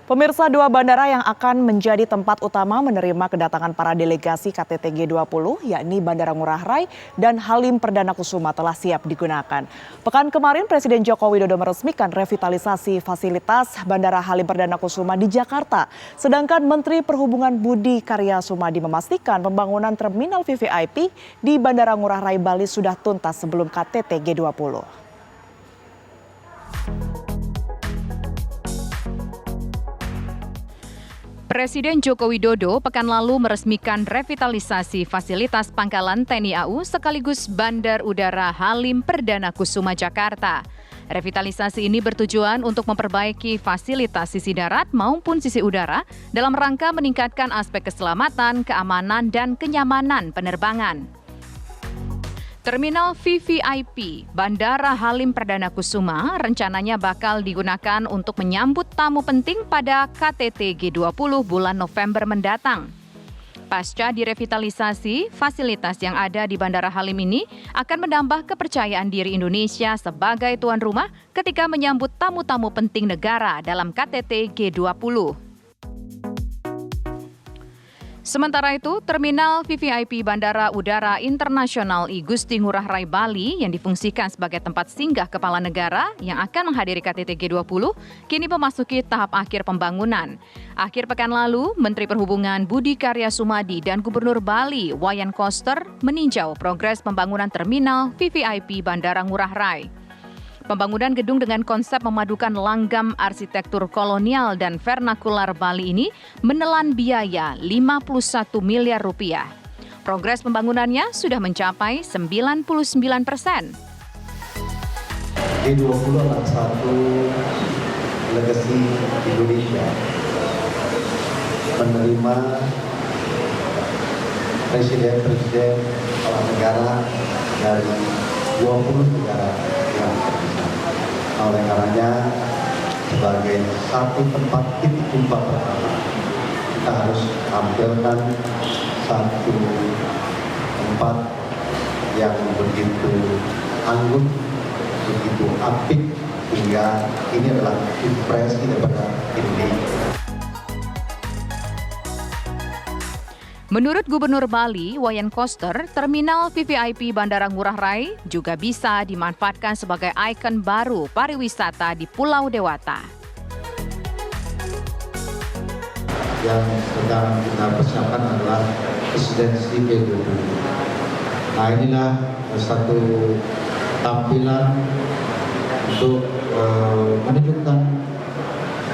Pemirsa, dua bandara yang akan menjadi tempat utama menerima kedatangan para delegasi KTT G20, yakni Bandara Ngurah Rai dan Halim Perdana Kusuma telah siap digunakan. Pekan kemarin Presiden Joko Widodo meresmikan revitalisasi fasilitas Bandara Halim Perdana Kusuma di Jakarta. Sedangkan Menteri Perhubungan Budi Karya Sumadi memastikan pembangunan terminal VVIP di Bandara Ngurah Rai Bali sudah tuntas sebelum KTT G20. Presiden Joko Widodo pekan lalu meresmikan revitalisasi fasilitas pangkalan TNI AU sekaligus Bandar Udara Halim Perdana Kusuma Jakarta. Revitalisasi ini bertujuan untuk memperbaiki fasilitas sisi darat maupun sisi udara dalam rangka meningkatkan aspek keselamatan, keamanan, dan kenyamanan penerbangan. Terminal VVIP Bandara Halim Perdana Kusuma rencananya bakal digunakan untuk menyambut tamu penting pada KTT G20 bulan November mendatang. Pasca direvitalisasi, fasilitas yang ada di Bandara Halim ini akan menambah kepercayaan diri Indonesia sebagai tuan rumah ketika menyambut tamu-tamu penting negara dalam KTT G20. Sementara itu, Terminal VVIP Bandara Udara Internasional I Gusti Ngurah Rai Bali yang difungsikan sebagai tempat singgah kepala negara yang akan menghadiri KTT G20 kini memasuki tahap akhir pembangunan. Akhir pekan lalu, Menteri Perhubungan Budi Karya Sumadi dan Gubernur Bali Wayan Koster meninjau progres pembangunan Terminal VVIP Bandara Ngurah Rai. Pembangunan gedung dengan konsep memadukan langgam arsitektur kolonial dan vernakular Bali ini menelan biaya 51 miliar rupiah. Progres pembangunannya sudah mencapai 99%. G20 adalah satu legasi Indonesia menerima presiden-presiden kepala negara dari 20 negara yang terbesar. Oleh karenanya, sebagai satu tempat titik jumpa pertama, kita harus tampilkan satu tempat yang begitu anggun, begitu apik, hingga ini adalah impresi daripada Indonesia. Menurut Gubernur Bali, Wayan Koster, Terminal VVIP Bandara Ngurah Rai juga bisa dimanfaatkan sebagai ikon baru pariwisata di Pulau Dewata. Yang sedang kita persiapkan adalah presidensi G20. Nah, inilah satu tampilan untuk menunjukkan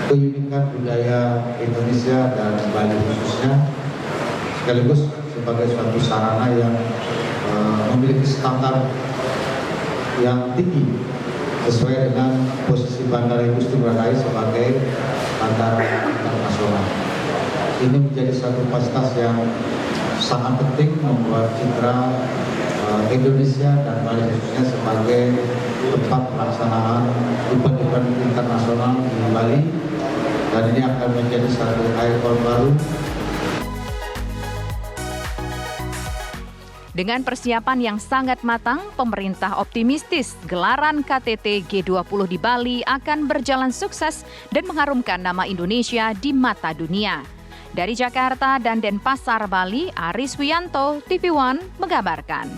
keunikan budaya Indonesia dan Bali khususnya, sekaligus sebagai suatu sarana yang memiliki standar yang tinggi sesuai dengan posisi Bandara I Gusti Ngurah Rai sebagai bandara internasional. Ini menjadi satu fasilitas yang sangat penting membuat citra Indonesia dan Bali khususnya sebagai tempat pelaksanaan event-event internasional di Bali, dan ini akan menjadi satu ikon baru. Dengan persiapan yang sangat matang, pemerintah optimistis gelaran KTT G20 di Bali akan berjalan sukses dan mengharumkan nama Indonesia di mata dunia. Dari Jakarta dan Denpasar, Bali, Aris Wiyanto, TV One mengabarkan.